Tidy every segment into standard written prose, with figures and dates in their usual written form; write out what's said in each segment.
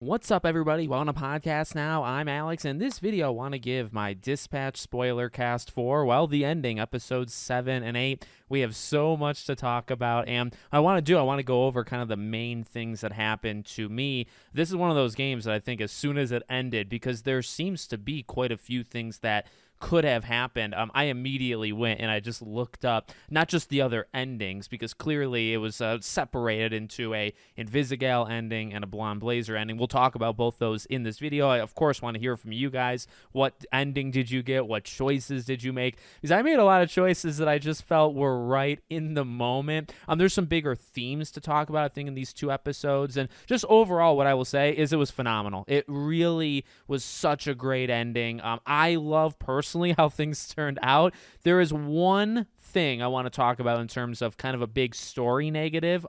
What's up, everybody? Welcome to podcast now. I'm Alex, and this video I want to give my dispatch spoiler cast for, well, the ending, episodes 7 and 8. We have so much to talk about, and I want to go over kind of the main things that happened to me. This is one of those games that I think as soon as it ended, because there seems to be quite a few things that could have happened, I immediately went and I just looked up not just the other endings, because clearly it was separated into a Invisigal ending and a Blonde Blazer ending. We'll talk about both those in this video. I, of course, want to hear from you guys. What ending did you get? What choices did you make? Because I made a lot of choices that I just felt were right in the moment. There's some bigger themes to talk about, I think, in these two episodes. And just overall, what I will say is it was phenomenal. It really was such a great ending. I love personally how things turned out. There is one thing I want to talk about in terms of kind of a big story negative.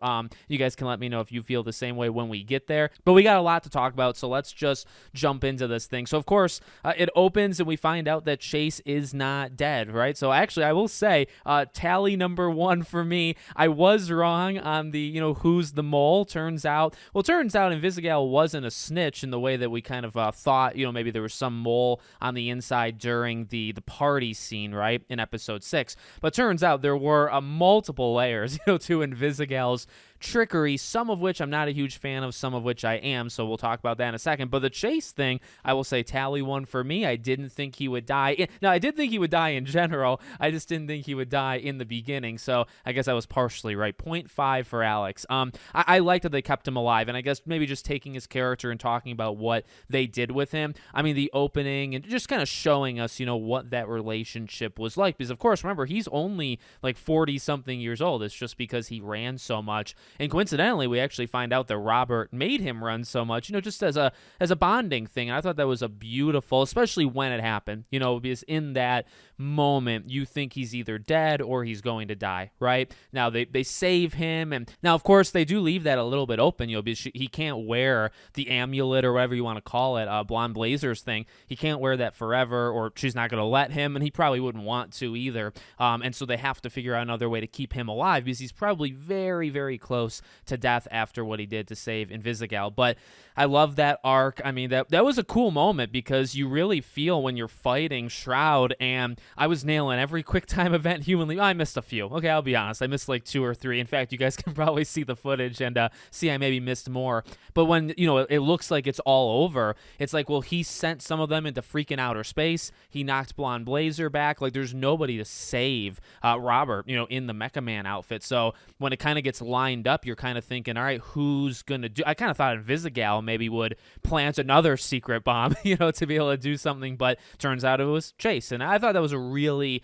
You guys can let me know if you feel the same way when we get there, but we got a lot to talk about, so let's just jump into this thing. So of course, it opens and we find out that Chase is not dead, right? So actually, I will say, tally number 1 for me. I was wrong on the, who's the mole. Turns out Invisigal wasn't a snitch in the way that we kind of thought, maybe there was some mole on the inside during the party scene, right, in episode 6. But turns out there were multiple layers, to Invisigal's trickery, some of which I'm not a huge fan of, some of which I am, so we'll talk about that in a second. But the Chase thing, I will say tally 1 for me. I didn't think he would die. Now, I did think he would die in general. I just didn't think he would die in the beginning, so I guess I was partially right. 0.5 for Alex. I liked that they kept him alive, and I guess maybe just taking his character and talking about what they did with him. I mean, the opening and just kind of showing us, what that relationship was like, because of course, remember, he's only like 40-something years old. It's just because he ran so much. And coincidentally, we actually find out that Robert made him run so much, just as a bonding thing. And I thought that was a beautiful, especially when it happened, because in that moment, you think he's either dead or he's going to die, right? Now, they save him. And now, of course, they do leave that a little bit open, because he can't wear the amulet or whatever you want to call it, Blonde Blazer's thing. He can't wear that forever, or she's not going to let him, and he probably wouldn't want to either. And so they have to figure out another way to keep him alive, because he's probably very, very close to death after what he did to save Invisigal. But I love that arc. I mean, that was a cool moment, because you really feel when you're fighting Shroud, and I was nailing every quick time event humanly. I missed a few. Okay, I'll be honest. I missed like 2 or 3. In fact, you guys can probably see the footage and see I maybe missed more. But when, it looks like it's all over, it's like, well, he sent some of them into freaking outer space. He knocked Blonde Blazer back. Like, there's nobody to save Robert, in the Mecha Man outfit. So when it kind of gets lined up, you're kind of thinking, all right, who's going to do? I kind of thought Invisigal maybe would plant another secret bomb, to be able to do something, but turns out it was Chase. And I thought that was a really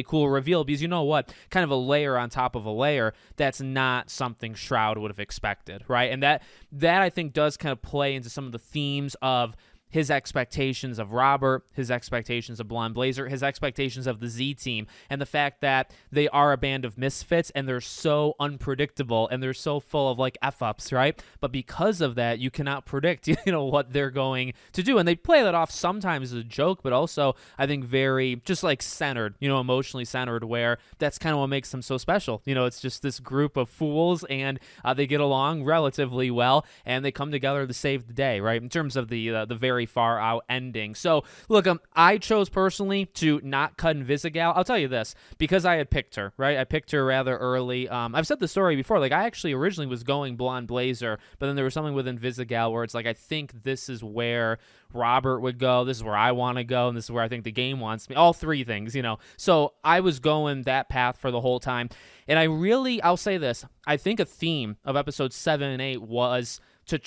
cool reveal, because you know what? Kind of a layer on top of a layer. That's not something Shroud would have expected, right? And that I think does kind of play into some of the themes of his expectations of Robert, his expectations of Blonde Blazer, his expectations of the Z team, and the fact that they are a band of misfits and they're so unpredictable and they're so full of like F-ups, right? But because of that, you cannot predict, what they're going to do. And they play that off sometimes as a joke, but also I think very just like centered, emotionally centered, where that's kind of what makes them so special. It's just this group of fools, and they get along relatively well, and they come together to save the day, right? In terms of the very far out ending. So look, I chose personally to not cut Invisigal. I'll tell you this, because I had picked her, right? I picked her rather early. I've said the story before. Like, I actually originally was going Blonde Blazer, but then there was something with Invisigal where it's like, I think this is where Robert would go. This is where I want to go. And this is where I think the game wants me. All 3 things, So I was going that path for the whole time. And I'll say this. I think a theme of episodes 7 and 8 was to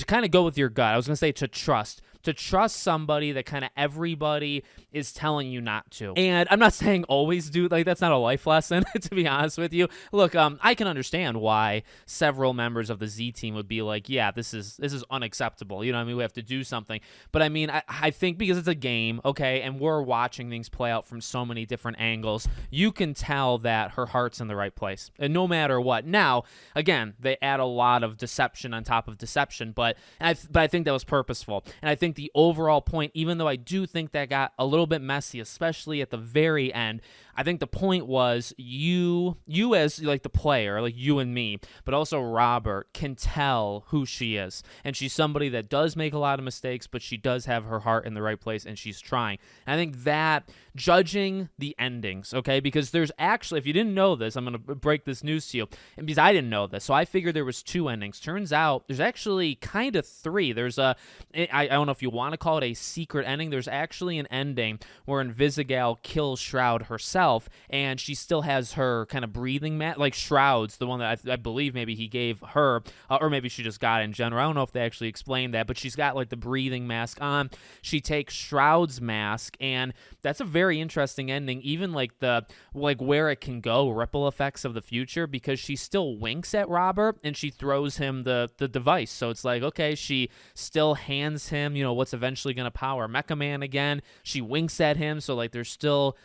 kind of go with your gut. I was going to say to trust somebody that kind of everybody is telling you not to. And I'm not saying always do, like, that's not a life lesson, to be honest with you. Look, I can understand why several members of the Z team would be like, yeah, this is unacceptable. We have to do something. But I mean, I think because it's a game, okay, and we're watching things play out from so many different angles, you can tell that her heart's in the right place. And no matter what. Now, again, they add a lot of deception on top of deception, but I think that was purposeful. And I think the overall point, even though I do think that got a little bit messy, especially at the very end, I think the point was you as like the player, like you and me, but also Robert can tell who she is. And she's somebody that does make a lot of mistakes, but she does have her heart in the right place and she's trying. And I think that judging the endings, okay, because there's actually, if you didn't know this, I'm going to break this news to you, and because I didn't know this, so I figured there was 2 endings. Turns out there's actually kind of 3. There's I don't know if you want to call it a secret ending. There's actually an ending where Invisigal kills Shroud herself, and she still has her kind of breathing mat, like Shroud's the one that I believe maybe he gave her, or maybe she just got it in general. I don't know if they actually explained that, but she's got like the breathing mask on. She takes Shroud's mask, and that's a very interesting ending, even like where it can go, ripple effects of the future, because she still winks at Robert and she throws him the device. So it's like, okay, she still hands him, what's eventually going to power Mecha Man again. She winks at him, so like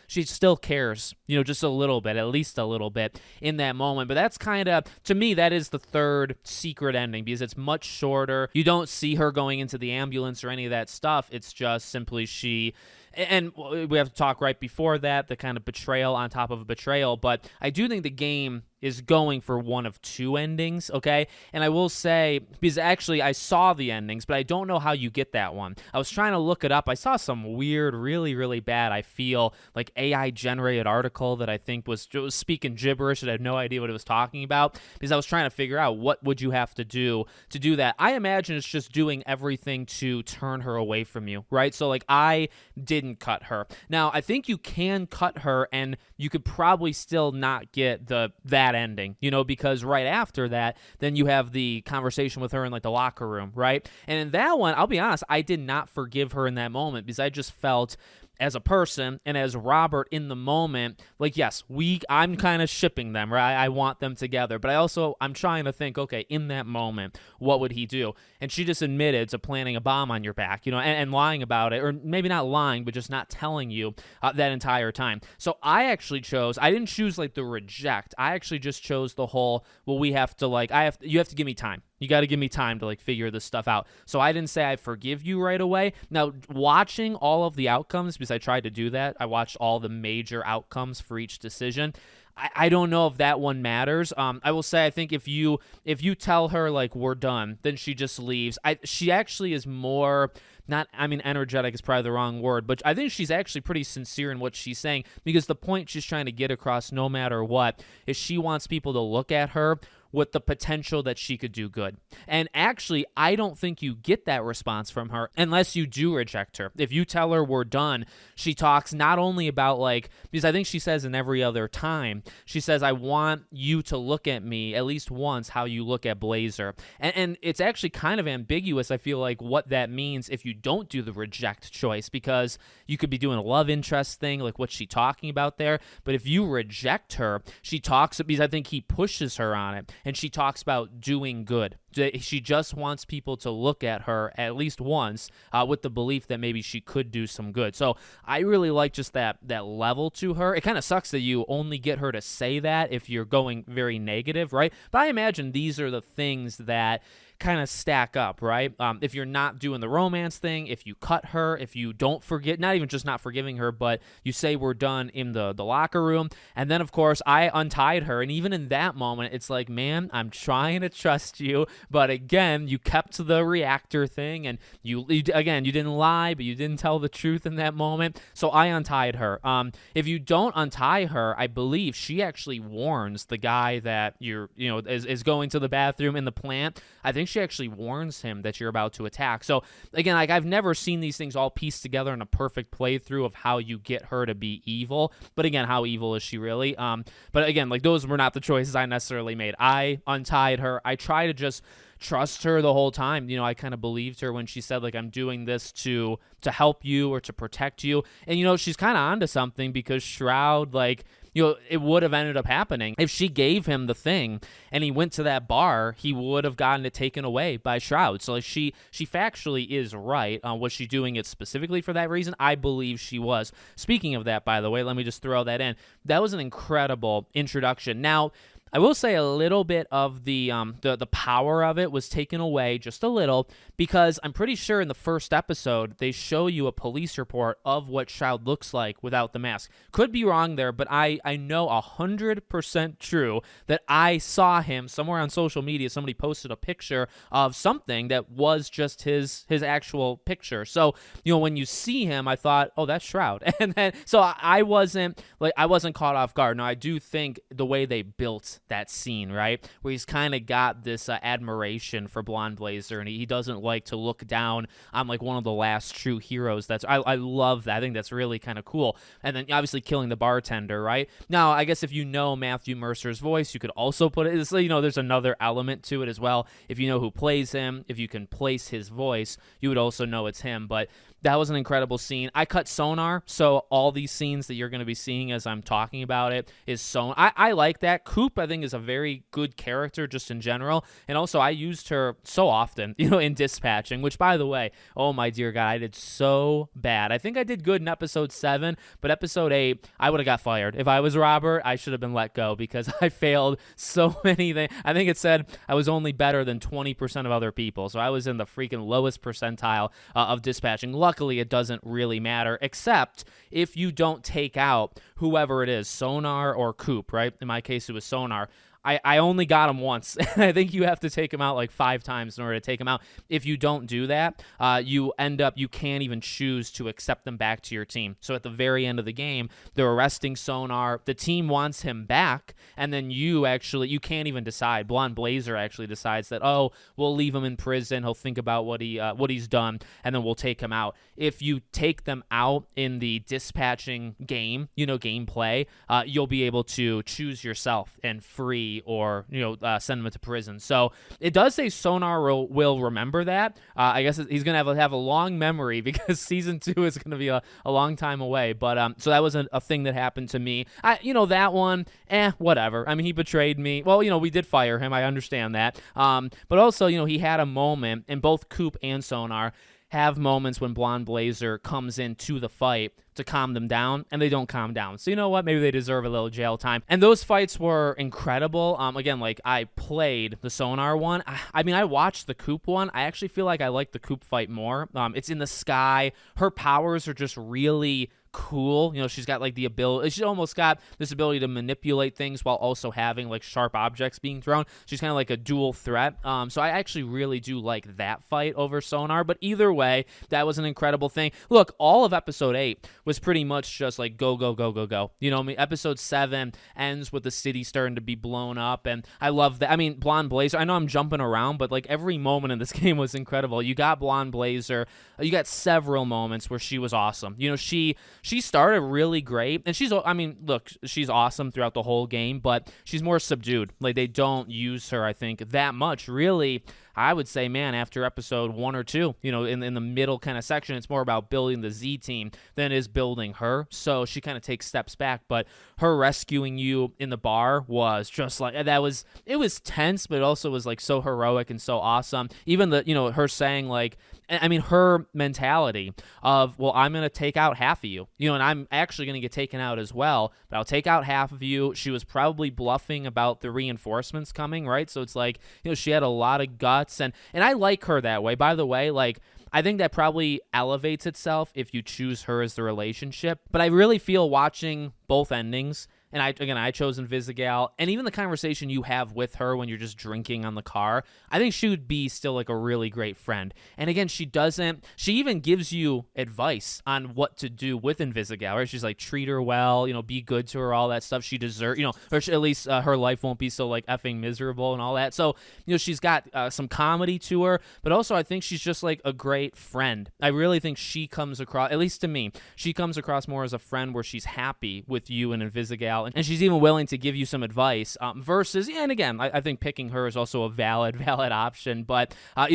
she still cares, just a little bit, at least a little bit in that moment. But that's kind of, to me, that is the 3rd secret ending, because it's much shorter. You don't see her going into the ambulance or any of that stuff. It's just simply she. And we have to talk right before that, the kind of betrayal on top of a betrayal. But I do think the game is going for one of 2 endings, okay? And I will say, because actually I saw the endings, but I don't know how you get that one. I was trying to look it up. I saw some weird, really, really bad, I feel, like AI-generated article that I think was speaking gibberish, and I had no idea what it was talking about, because I was trying to figure out what would you have to do that. I imagine it's just doing everything to turn her away from you, right? So, like, I didn't cut her. Now, I think you can cut her, and you could probably still not get that ending, because right after that, then you have the conversation with her in like the locker room, right? And in that one, I'll be honest, I did not forgive her in that moment, because I just felt, as a person and as Robert in the moment, like, yes, I'm kind of shipping them, right? I want them together, but I'm trying to think, okay, in that moment, what would he do? And she just admitted to planting a bomb on your back, and lying about it, or maybe not lying, but just not telling you that entire time. So I didn't choose like the reject. I actually just chose the whole, well, you have to give me time. You got to give me time to like figure this stuff out. So I didn't say I forgive you right away. Now, watching all of the outcomes, because I tried to do that, I watched all the major outcomes for each decision. I don't know if that one matters. I will say, I think if you tell her like we're done, then she just leaves. She actually is more, energetic is probably the wrong word, but I think she's actually pretty sincere in what she's saying, because the point she's trying to get across, no matter what, is she wants people to look at her with the potential that she could do good. And actually, I don't think you get that response from her unless you do reject her. If you tell her we're done, she talks not only about like, because I think she says in every other time, she says, I want you to look at me at least once how you look at Blazer. And it's actually kind of ambiguous, I feel like, what that means if you don't do the reject choice, because you could be doing a love interest thing, like what's she talking about there? But if you reject her, she talks, because I think he pushes her on it, and she talks about doing good. She just wants people to look at her at least once with the belief that maybe she could do some good. So I really like just that level to her. It kind of sucks that you only get her to say that if you're going very negative, right? But I imagine these are the things that kind of stack up, right? If you're not doing the romance thing, if you cut her, if you don't forget, not even just not forgiving her, but you say we're done in the locker room. And then, of course, I untied her. And even in that moment, it's like, man, I'm trying to trust you. But again, you kept the reactor thing, and you didn't lie, but you didn't tell the truth in that moment. So I untied her. If you don't untie her, I believe she actually warns the guy that is going to the bathroom in the plant. I think she actually warns him that you're about to attack. So again, like, I've never seen these things all pieced together in a perfect playthrough of how you get her to be evil. But again, how evil is she really? But again, like, those were not the choices I necessarily made. I untied her. I try to just trust her the whole time. I kind of believed her when she said, like, I'm doing this to help you or to protect you. And, she's kind of onto something, because Shroud, like, it would have ended up happening. If she gave him the thing and he went to that bar, he would have gotten it taken away by Shroud. So like, she factually is right. Was she doing it specifically for that reason? I believe she was. Speaking of that, by the way, let me just throw that in. That was an incredible introduction. Now, I will say a little bit of the power of it was taken away just a little, because I'm pretty sure in the first episode they show you a police report of what Shroud looks like without the mask. Could be wrong there, but I know 100% true that I saw him somewhere on social media. Somebody posted a picture of something that was just his actual picture. So, when you see him, I thought, oh, that's Shroud. And then so I wasn't caught off guard. Now, I do think the way they built that scene, right, where he's kind of got this admiration for Blonde Blazer, and he doesn't like to look down on like one of the last true heroes. I love that. I think that's really kind of cool. And then obviously killing the bartender, right? Now, I guess if you know Matthew Mercer's voice, you could also put it, there's another element to it as well. If you know who plays him, if you can place his voice, you would also know it's him. But that was an incredible scene. I cut Sonar, so all these scenes that you're going to be seeing as I'm talking about it is Sonar. I like that. Coop, I think, is a very good character just in general. And also, I used her so often, in dispatching, which, by the way, oh my dear God, I did so bad. I think I did good in episode 7, but episode 8, I would have got fired. If I was Robert, I should have been let go because I failed so many things. I think it said I was only better than 20% of other people. So I was in the freaking lowest percentile of dispatching. Luckily, it doesn't really matter, except if you don't take out whoever it is, Sonar or Coop, right? In my case, it was Sonar. I only got him once. I think you have to take him out like 5 times in order to take him out. If you don't do that, you can't even choose to accept them back to your team. So at the very end of the game, they're arresting Sonar. The team wants him back, and then you can't even decide. Blonde Blazer actually decides that, oh, we'll leave him in prison. He'll think about what he's done, and then we'll take him out. If you take them out in the dispatching game, gameplay, you'll be able to choose yourself and free or send him to prison. So it does say Sonar will remember that. I guess he's gonna have a long memory because season 2 is gonna be a long time away. But so that was a thing that happened to me. That one, whatever. I mean, he betrayed me. Well, we did fire him. I understand that. But also, he had a moment, and both Coop and Sonar have moments when Blonde Blazer comes into the fight to calm them down, and they don't calm down. So you know what? Maybe they deserve a little jail time. And those fights were incredible. Again, like I played the Sonar one. I watched the Coop one. I actually feel like I like the Coop fight more. It's in the sky. Her powers are just really cool. She's got like the ability, she almost got this ability to manipulate things while also having like sharp objects being thrown. She's kind of like a dual threat. So I actually really do like that fight over Sonar, but either way, that was an incredible thing. Look, all of episode 8 was pretty much just like go, go, go, go, go. Episode 7 ends with the city starting to be blown up, and I love that. Blonde Blazer, I know I'm jumping around, but like every moment in this game was incredible. You got Blonde Blazer, you got several moments where she was awesome. She started really great, and she's awesome throughout the whole game, but she's more subdued. Like, they don't use her, I think, that much. Really, I would say, man, after episode 1 or 2, in the middle kind of section, it's more about building the Z team than it is building her. So she kind of takes steps back, but her rescuing you in the bar was just like, it was tense, but it also was like so heroic and so awesome. Even her saying like, her mentality of, well, I'm going to take out half of you, and I'm actually going to get taken out as well, but I'll take out half of you. She was probably bluffing about the reinforcements coming, right? So it's like, she had a lot of guts, and I like her that way. By the way, like, I think that probably elevates itself if you choose her as the relationship, but I really feel watching both endings, and I chose Invisigal, and even the conversation you have with her when you're just drinking on the car, I think she would be still like a really great friend. And again, she even gives you advice on what to do with Invisigal, right? She's like, treat her well, be good to her, all that stuff. She deserves, or at least her life won't be so like effing miserable and all that. So, she's got some comedy to her, but also I think she's just like a great friend. I really think she comes across, at least to me, she comes across more as a friend where she's happy with you and Invisigal, and she's even willing to give you some advice, versus, and again, I think picking her is also a valid option, but,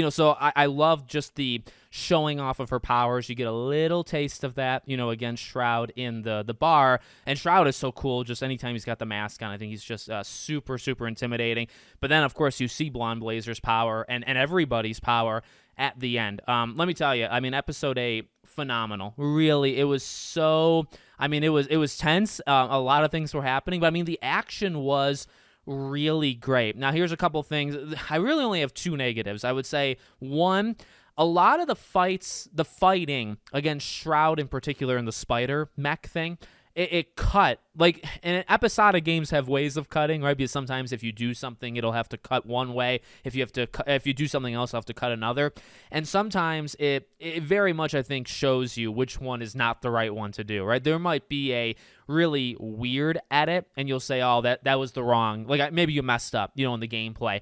so I love just the showing off of her powers. You get a little taste of that, against Shroud in the bar, and Shroud is so cool just anytime he's got the mask on. I think he's just super, super intimidating, but then, of course, you see Blonde Blazer's power and everybody's power at the end. Let me tell you, episode 8, phenomenal. Really, it was so, it was tense. A lot of things were happening, but the action was really great. Now, here's a couple things. I really only have two negatives. I would say, one, a lot of the fighting against Shroud in particular in the spider mech thing, it cut. Like, and episodic games have ways of cutting, right? Because sometimes if you do something, it'll have to cut one way. If you do something else, you'll have to cut another. And sometimes it very much, I think, shows you which one is not the right one to do, right? There might be a really weird edit, and you'll say, oh, that was the wrong, like maybe you messed up, in the gameplay.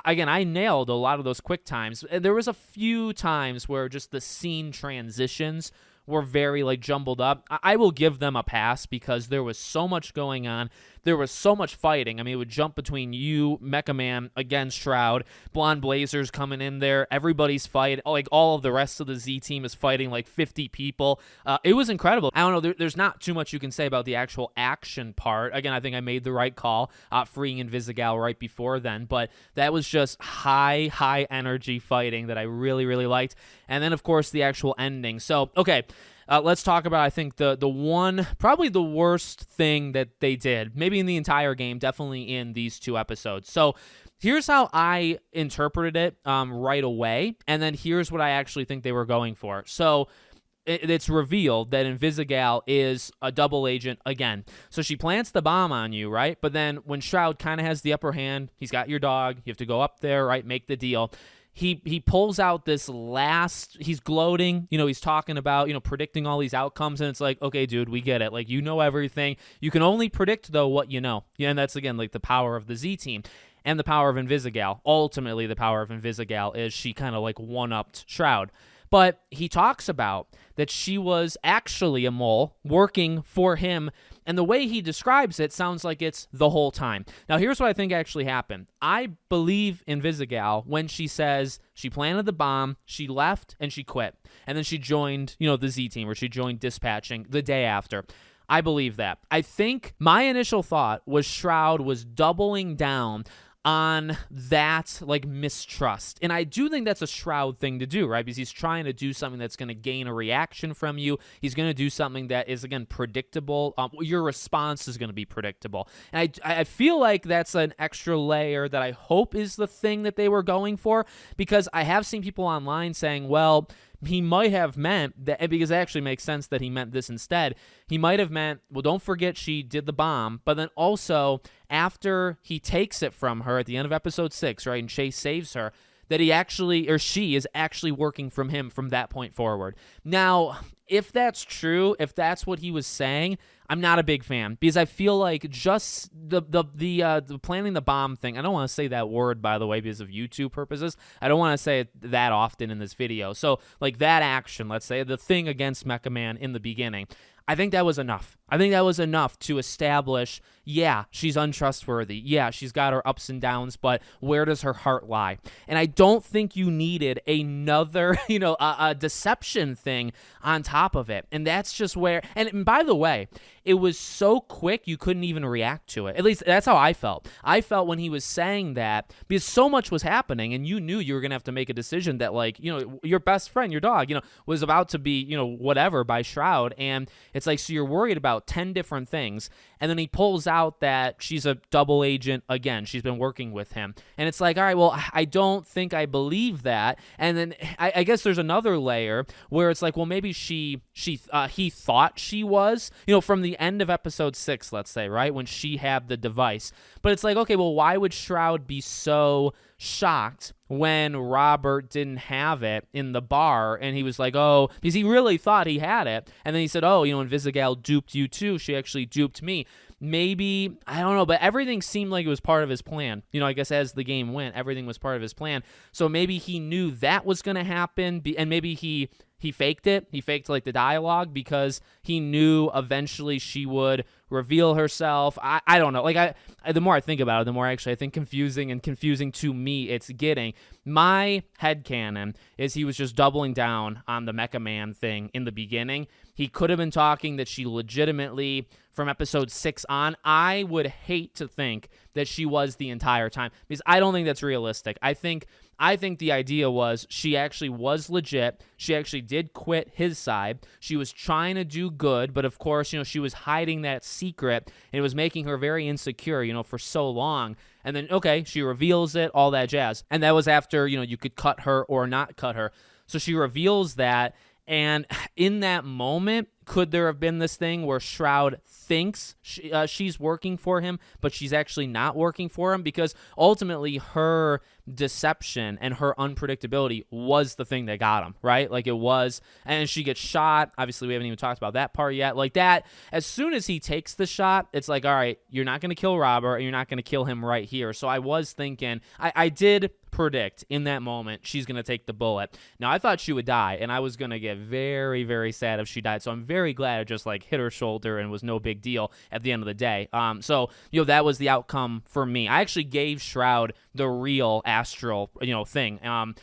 Again, I nailed a lot of those quick times. There was a few times where just the scene transitions were very jumbled up. I will give them a pass because there was so much going on. There was so much fighting. I mean, it would jump between you, Mecha Man, against Shroud, Blonde Blazers coming in there. Everybody's fighting. All of the rest of the Z team is fighting 50 people. It was incredible. I don't know. There's not too much you can say about the actual action part. Again, I think I made the right call freeing Invisigal right before then. But that was just high energy fighting that I really, really liked. And then, of course, the actual ending. So, okay. Let's talk about, I think, the one, probably the worst thing that they did, maybe in the entire game, definitely in these two episodes. So here's how I interpreted it right away, and then here's what I actually think they were going for. So it's revealed that Invisigal is a double agent again. So she plants the bomb on you, right? But then when Shroud kind of has the upper hand, he's got your dog, you have to go up there, right, make the deal. He pulls out this he's gloating, he's talking about, predicting all these outcomes, and it's like, okay, dude, we get it. You know everything. You can only predict, though, what you know. Yeah, and that's, again, the power of the Z team and the power of Invisigal. Ultimately, the power of Invisigal is she kind of, one-upped Shroud. But he talks about that she was actually a mole working for him, and the way he describes it sounds like it's the whole time. Now, here's what I think actually happened. I believe Invisigal when she says she planted the bomb, she left, and she quit. And then she joined, the Z team, or she joined dispatching the day after. I believe that. I think my initial thought was Shroud was doubling down on that mistrust. And I do think that's a Shroud thing to do, right? Because he's trying to do something that's going to gain a reaction from you. He's going to do something that is, again, predictable. Your response is going to be predictable. And I feel like that's an extra layer that I hope is the thing that they were going for, because I have seen people online saying, well, he might have meant that, because it actually makes sense that he meant this instead. He might have meant, well, don't forget she did the bomb, but then also after he takes it from her at the end of episode 6, right, and Chase saves her, that she is actually working from him from that point forward. Now, if that's true, if that's what he was saying, I'm not a big fan, because I feel like just the planting the bomb thing, I don't want to say that word, by the way, because of YouTube purposes. I don't want to say it that often in this video. So, that action, let's say, the thing against Mecha Man in the beginning, I think that was enough. I think that was enough to establish, yeah, she's untrustworthy. Yeah, she's got her ups and downs, but where does her heart lie? And I don't think you needed another, a deception thing on top of it. And that's just where, and by the way, it was so quick you couldn't even react to it. At least that's how I felt. I felt when he was saying that, because so much was happening, and you knew you were going to have to make a decision that, your best friend, your dog, was about to be, whatever by Shroud. And it's so you're worried about 10 different things, and then he pulls out that she's a double agent again. She's been working with him, and it's all right, well, I don't think I believe that. And then I guess there's another layer where it's well, maybe he thought she was, from the end of episode 6, let's say, right, when she had the device. But it's okay, well, why would Shroud be so shocked when Robert didn't have it in the bar, and he was oh, because he really thought he had it, and then he said, oh, Invisigal duped you too, she actually duped me. Maybe, I don't know, but everything seemed like it was part of his plan. I guess as the game went, everything was part of his plan. So maybe he knew that was going to happen, and maybe he faked it. He faked the dialogue because he knew eventually she would reveal herself. I don't know. The more I think about it, the more actually I think confusing to me it's getting. My headcanon is he was just doubling down on the Mecha Man thing in the beginning. He could have been talking that she legitimately, from episode 6 on, I would hate to think that she was the entire time, because I don't think that's realistic. I think I think the idea was she actually was legit. She actually did quit his side. She was trying to do good, but of course, she was hiding that secret, and it was making her very insecure, for so long. And then, okay, she reveals it, all that jazz. And that was after, you could cut her or not cut her. So she reveals that, and in that moment, could there have been this thing where Shroud thinks she's working for him, but she's actually not working for him? Because ultimately her deception and her unpredictability was the thing that got him, right? Like it was, and she gets shot. Obviously, we haven't even talked about that part yet. Like that, as soon as he takes the shot, it's like, all right, you're not going to kill Robert, and you're not going to kill him right here. So I was thinking, I did predict in that moment she's going to take the bullet. Now, I thought she would die, and I was going to get very, very sad if she died. So I'm very glad it just like hit her shoulder and was no big deal at the end of the day. So that was the outcome for me. I actually gave Shroud the real astral, thing. And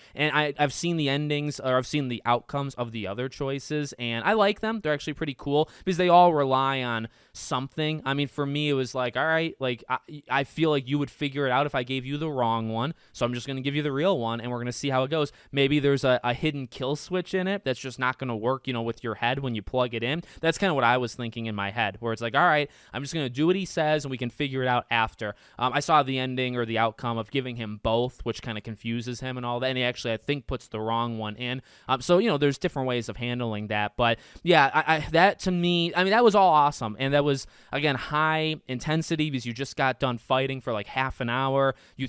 I've seen the endings, or I've seen the outcomes of the other choices, and I like them. They're actually pretty cool because they all rely on something. I mean, for me, it was like, all right, like I feel like you would figure it out if I gave you the wrong one. So I'm just going to give you the real one, and we're going to see how it goes. Maybe there's a hidden kill switch in it that's just not going to work, with your head when you plug it in. That's kind of what I was thinking in my head, where it's like, all right, I'm just going to do what he says, and we can figure it out after. I saw the ending or the outcome of giving him both, which kind of confuses him and all that, and he actually, I think, puts the wrong one in. So, there's different ways of handling that. But, yeah, that to me, I mean, that was all awesome, and that was, again, high intensity because you just got done fighting for like half an hour. You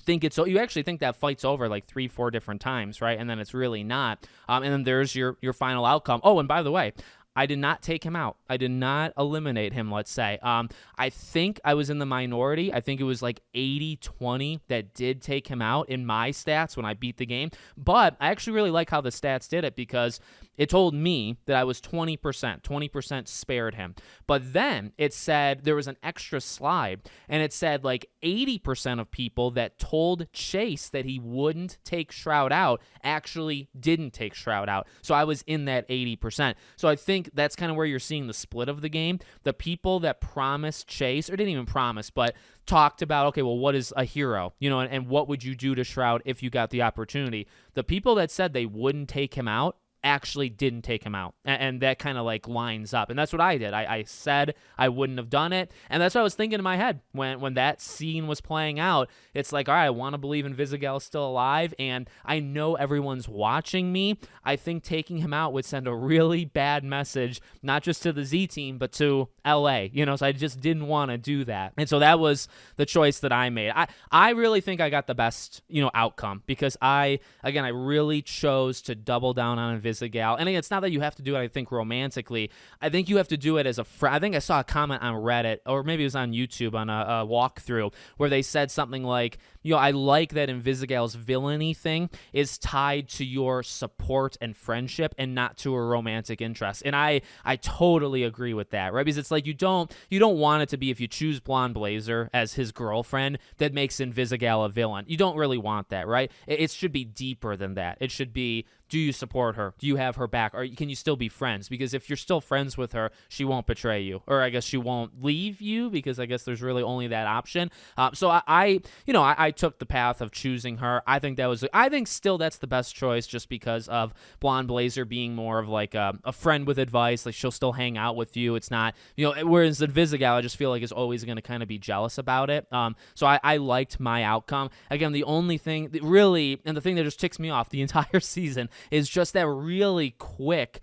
actually think that fight's over like 3-4 different times, right? And then it's really not. And then there's your final outcome. Oh, and by the way, I did not take him out. I did not eliminate him, let's say. I think I was in the minority. I think it was like 80-20 that did take him out in my stats when I beat the game. But I actually really like how the stats did it because it told me that I was 20%. 20% spared him. But then it said there was an extra slide, and it said like 80% of people that told Chase that he wouldn't take Shroud out actually didn't take Shroud out. So I was in that 80%. So I think that's kind of where you're seeing the split of the game. The people that promised Chase, or didn't even promise, but talked about, okay, well, what is a hero? And what would you do to Shroud if you got the opportunity? The people that said they wouldn't take him out actually didn't take him out, and that kind of like lines up, and that's what I did. I said I wouldn't have done it, and that's what I was thinking in my head when that scene was playing out. It's like, all right, I want to believe Invisigal is still alive, and I know everyone's watching me. I think taking him out would send a really bad message, not just to the Z team, but to LA, so I just didn't want to do that, and so that was the choice that I made. I really think I got the best, outcome, because I really chose to double down on Invisigal. And again, it's not that you have to do it, I think, romantically. I think you have to do it as a friend. I think I saw a comment on Reddit, or maybe it was on YouTube on a walkthrough, where they said something like, I like that Invisigal's villainy thing is tied to your support and friendship and not to a romantic interest. And I totally agree with that, right? Because it's like you don't want it to be, if you choose Blonde Blazer as his girlfriend, that makes Invisigal a villain. You don't really want that, right? It should be deeper than that. It should be, do you support her? Do you have her back? Or can you still be friends? Because if you're still friends with her, she won't betray you. Or I guess she won't leave you, because I guess there's really only that option. So I took the path of choosing her. I think still that's the best choice, just because of Blonde Blazer being more of like a friend with advice. Like, she'll still hang out with you. It's not, whereas Invisigal, I just feel like is always going to kind of be jealous about it. So I liked my outcome. Again, the only thing that really, and the thing that just ticks me off the entire season, is just that really quick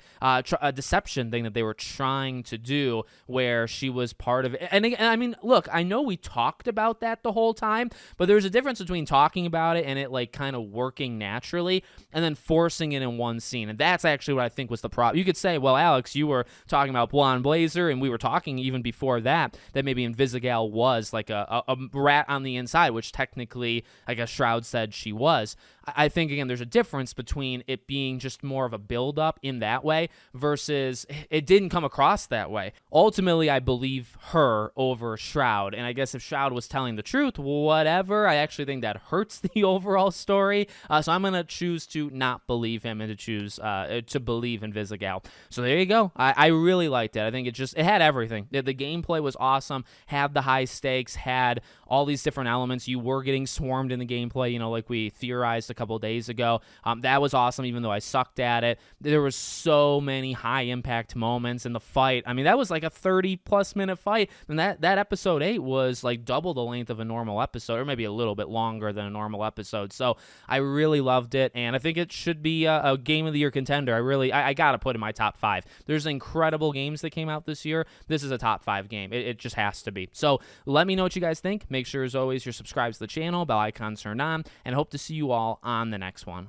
deception thing that they were trying to do, where she was part of it. And I mean, look, I know we talked about that the whole time, but there's a difference between talking about it and it like kind of working naturally, and then forcing it in one scene. And that's actually what I think was the problem. You could say, well, Alex, you were talking about Blonde Blazer, and we were talking even before that maybe Invisigal was like a rat on the inside, which technically, I guess Shroud said she was. I think, again, there's a difference between it being just more of a build-up in that way versus it didn't come across that way. Ultimately, I believe her over Shroud, and I guess if Shroud was telling the truth, whatever, I actually think that hurts the overall story. So I'm going to choose to not believe him and to choose to believe Invisigal. So there you go. I really liked it. I think it had everything. The gameplay was awesome, had the high stakes, had all these different elements. You were getting swarmed in the gameplay, like we theorized a couple days ago. That was awesome, even though I sucked at it. There was so many high-impact moments in the fight. I mean, that was like a 30-plus minute fight, and that episode 8 was like double the length of a normal episode, or maybe a little bit longer than a normal episode. So I really loved it, and I think it should be a Game of the Year contender. I got to put in my top 5. There's incredible games that came out this year. This is a top 5 game. It just has to be. So let me know what you guys think. Make sure, as always, you're subscribed to the channel, bell icons turned on, and hope to see you all on the next one.